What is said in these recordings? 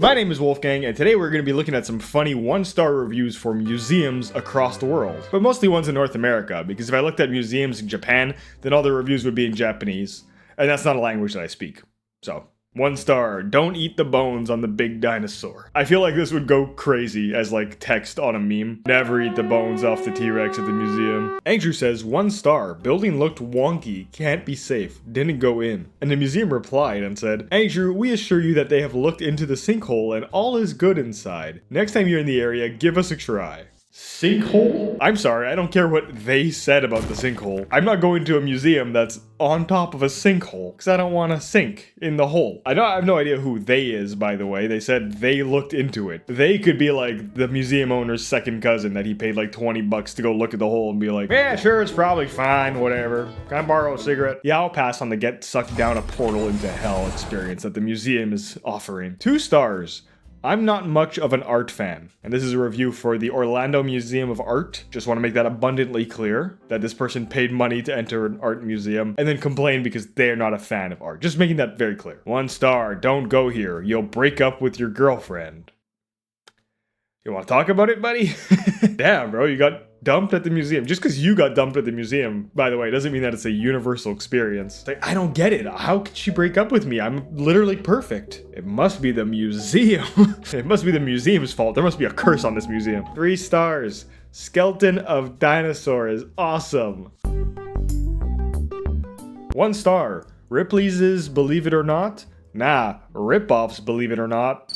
My name is Wolfgang, and today we're going to be looking at some funny one-star reviews for museums across the world. But mostly ones in North America, because if I looked at museums in Japan, then all the reviews would be in Japanese. And that's not a language that I speak. So, 1 star, don't eat the bones on the big dinosaur. I feel like this would go crazy as like text on a meme. Never eat the bones off the T-Rex at the museum. Andrew says, 1 star, building looked wonky, can't be safe, didn't go in. And the museum replied and said, Andrew, we assure you that they have looked into the sinkhole and all is good inside. Next time you're in the area, give us a try. Sinkhole? I'm sorry, I don't care what they said about the sinkhole. I'm not going to a museum that's on top of a sinkhole, because I don't want to sink in the hole. I have no idea who they is, by the way. They said they looked into it. They could be like the museum owner's second cousin that he paid like 20 bucks to go look at the hole and be like, yeah, sure, it's probably fine, whatever. Can I borrow a cigarette? Yeah, I'll pass on the get sucked down a portal into hell experience that the museum is offering. 2 stars. I'm not much of an art fan, and this is a review for the Orlando Museum of Art. Just want to make that abundantly clear, that this person paid money to enter an art museum, and then complain because they're not a fan of art. Just making that very clear. 1 star, don't go here. You'll break up with your girlfriend. You want to talk about it, buddy? Damn, bro, you got dumped at the museum. Just because you got dumped at the museum, by the way, doesn't mean that it's a universal experience. It's like, I don't get it. How could she break up with me? I'm literally perfect. It must be the museum. It must be the museum's fault. There must be a curse on this museum. 3 stars. Skeleton of dinosaur is awesome. 1 star. Ripley's Believe It or Not? Nah, Ripoff's Believe It or Not.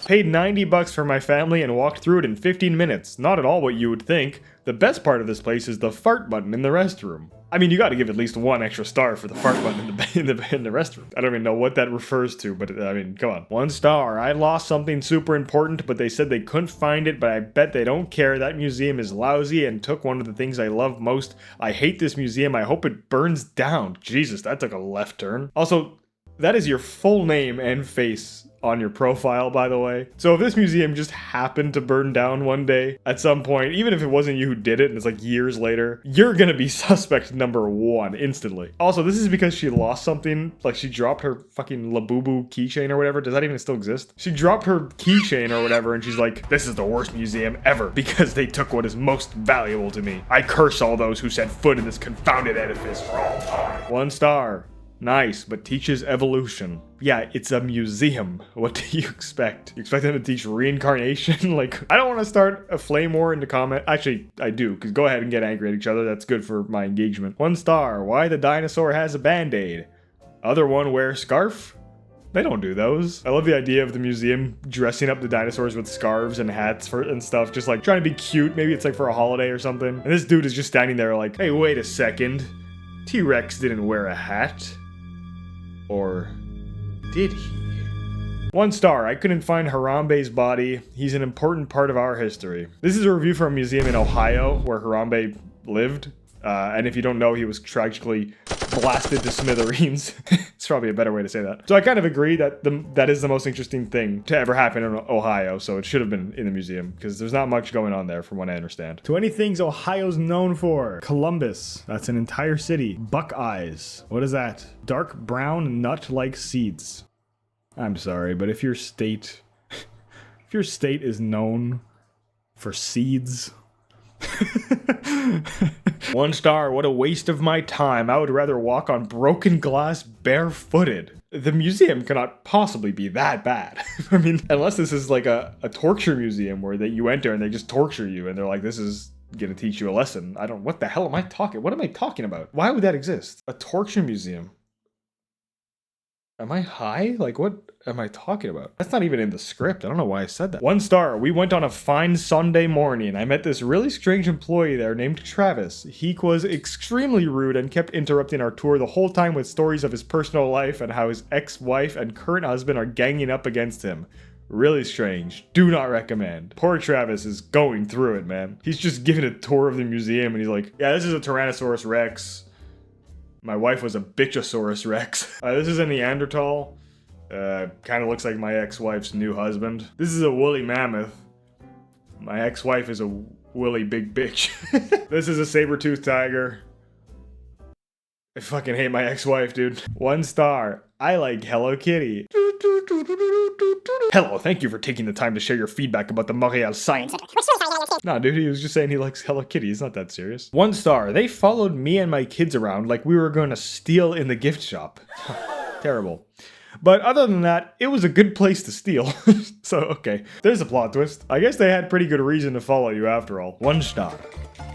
Paid 90 bucks for my family and walked through it in 15 minutes. Not at all what you would think. The best part of this place is the fart button in the restroom. I mean, you gotta give at least 1 extra star for the fart button in the restroom. I don't even know what that refers to, but I mean, come on. 1 star. I lost something super important, but they said they couldn't find it, but I bet they don't care. That museum is lousy and took one of the things I love most. I hate this museum. I hope it burns down. Jesus, that took a left turn. Also, that is your full name and face on your profile, by the way. So if this museum just happened to burn down one day at some point, even if it wasn't you who did it and it's like years later, you're gonna be suspect number 1 instantly. Also, this is because she lost something, like she dropped her fucking Labubu keychain or whatever. Does that even still exist? She dropped her keychain or whatever and she's like, this is the worst museum ever because they took what is most valuable to me. I curse all those who set foot in this confounded edifice for all time. 1 star. Nice, but teaches evolution. Yeah, it's a museum. What do you expect? You expect them to teach reincarnation? Like, I don't want to start a flame war in the comment. Actually, I do, because go ahead and get angry at each other. That's good for my engagement. 1 star. Why the dinosaur has a band-aid? Other one wear scarf? They don't do those. I love the idea of the museum dressing up the dinosaurs with scarves and hats and stuff, just like trying to be cute. Maybe it's like for a holiday or something. And this dude is just standing there like, hey, wait a second. T-Rex didn't wear a hat. Or did he? 1 star. I couldn't find Harambe's body. He's an important part of our history. This is a review from a museum in Ohio where Harambe lived. And if you don't know, he was tragically blasted to smithereens. It's probably a better way to say that. So I kind of agree that that is the most interesting thing to ever happen in Ohio, so it should have been in the museum, because there's not much going on there from what I understand. 20 things Ohio's known for. Columbus. That's an entire city. Buckeyes. What is that? Dark brown nut-like seeds. I'm sorry, but if your state is known for seeds... 1 star, what a waste of my time. I would rather walk on broken glass barefooted. The museum cannot possibly be that bad. I mean, unless this is like a torture museum where you enter and they just torture you and they're like, this is gonna teach you a lesson. What the hell am I talking? What am I talking about? Why would that exist? A torture museum. Am I high? Like, what am I talking about? That's not even in the script. I don't know why I said that. 1 star. We went on a fine Sunday morning. I met this really strange employee there named Travis. He was extremely rude and kept interrupting our tour the whole time with stories of his personal life and how his ex-wife and current husband are ganging up against him. Really strange. Do not recommend. Poor Travis is going through it, man. He's just giving a tour of the museum and he's like, yeah, this is a Tyrannosaurus Rex. My wife was a Bitchosaurus Rex. This is a Neanderthal. Kind of looks like my ex-wife's new husband. This is a woolly mammoth. My ex-wife is a woolly big bitch. This is a saber-toothed tiger. I fucking hate my ex-wife, dude. 1 star. I like Hello Kitty. Hello, thank you for taking the time to share your feedback about the Montreal Science. Nah, dude, he was just saying he likes Hello Kitty. It's not that serious. 1 star. They followed me and my kids around like we were going to steal in the gift shop. Terrible. But other than that, it was a good place to steal. So, okay. There's a plot twist. I guess they had pretty good reason to follow you after all. 1 star.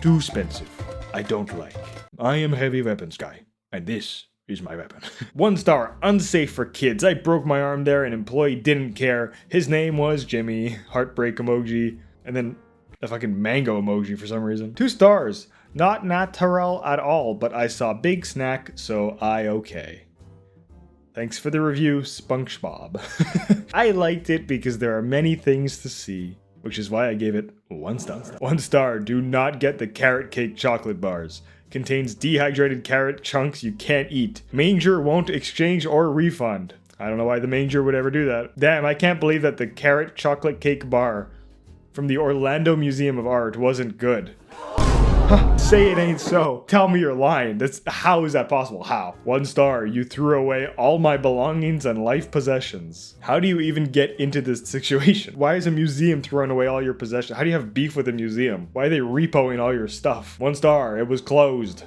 Too expensive. I don't like. I am a heavy weapons guy. And this is my weapon. 1 star. Unsafe for kids. I broke my arm there. An employee didn't care. His name was Jimmy. Heartbreak emoji. And then a fucking mango emoji for some reason. 2 stars. Not natural at all, but I saw big snack, so I okay. Thanks for the review, SpongeBob. I liked it because there are many things to see, which is why I gave it 1 star. 1 star, do not get the carrot cake chocolate bars. Contains dehydrated carrot chunks you can't eat. Manger won't exchange or refund. I don't know why the Manger would ever do that. Damn, I can't believe that the carrot chocolate cake bar from the Orlando Museum of Art wasn't good. Say it ain't so. Tell me you're lying. How is that possible? How? 1 star. You threw away all my belongings and life possessions. How do you even get into this situation? Why is a museum throwing away all your possessions? How do you have beef with a museum? Why are they repoing all your stuff? 1 star. It was closed.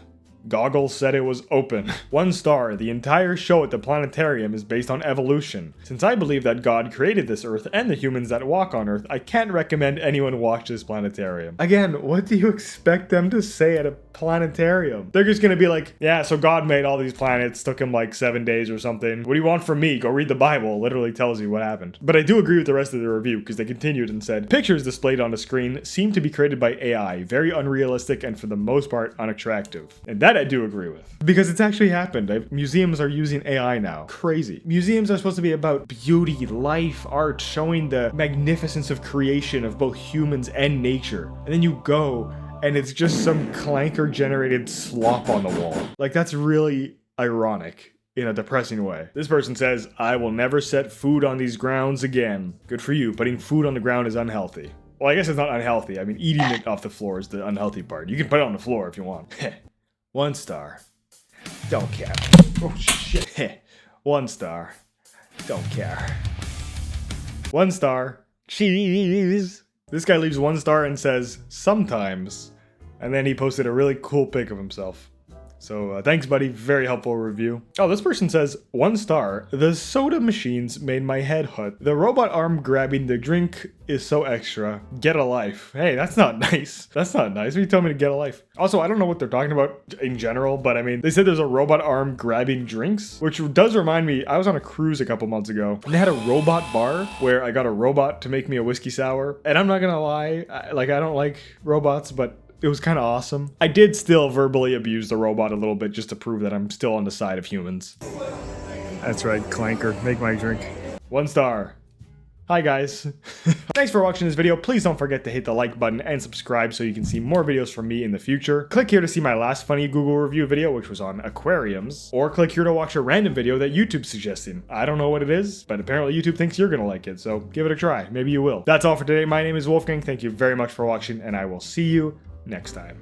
Goggles said it was open. 1 star. The entire show at the planetarium is based on evolution. Since I believe that God created this Earth and the humans that walk on Earth, I can't recommend anyone watch this planetarium. Again, what do you expect them to say at a planetarium? They're just gonna be like, yeah, so God made all these planets, took him like 7 days or something. What do you want from me? Go read the Bible. It literally tells you what happened. But I do agree with the rest of the review, because they continued and said, pictures displayed on the screen seem to be created by AI, very unrealistic and for the most part unattractive. And that I do agree with. Because it's actually happened. Museums are using AI now. Crazy. Museums are supposed to be about beauty, life, art, showing the magnificence of creation of both humans and nature. And then you go and it's just some clanker generated slop on the wall. Like, that's really ironic in a depressing way. This person says, I will never set food on these grounds again. Good for you. Putting food on the ground is unhealthy. Well, I guess it's not unhealthy. I mean, eating it off the floor is the unhealthy part. You can put it on the floor if you want. 1 star. Don't care. Oh shit. 1 star. Don't care. 1 star. Cheese. This guy leaves 1 star and says, sometimes. And then he posted a really cool pic of himself. So thanks, buddy. Very helpful review. Oh, this person says, 1 star. The soda machines made my head hurt. The robot arm grabbing the drink is so extra. Get a life. Hey, that's not nice. That's not nice. You told me to get a life. Also, I don't know what they're talking about in general, but I mean, they said there's a robot arm grabbing drinks, which does remind me, I was on a cruise a couple months ago, and they had a robot bar where I got a robot to make me a whiskey sour. And I'm not gonna lie, I don't like robots, but it was kind of awesome. I did still verbally abuse the robot a little bit just to prove that I'm still on the side of humans. That's right, clanker. Make my drink. 1 star. Hi guys. Thanks for watching this video. Please don't forget to hit the like button and subscribe so you can see more videos from me in the future. Click here to see my last funny Google review video, which was on aquariums. Or click here to watch a random video that YouTube's suggesting. I don't know what it is, but apparently YouTube thinks you're gonna like it, so give it a try. Maybe you will. That's all for today. My name is Wolfgang. Thank you very much for watching, and I will see you next time.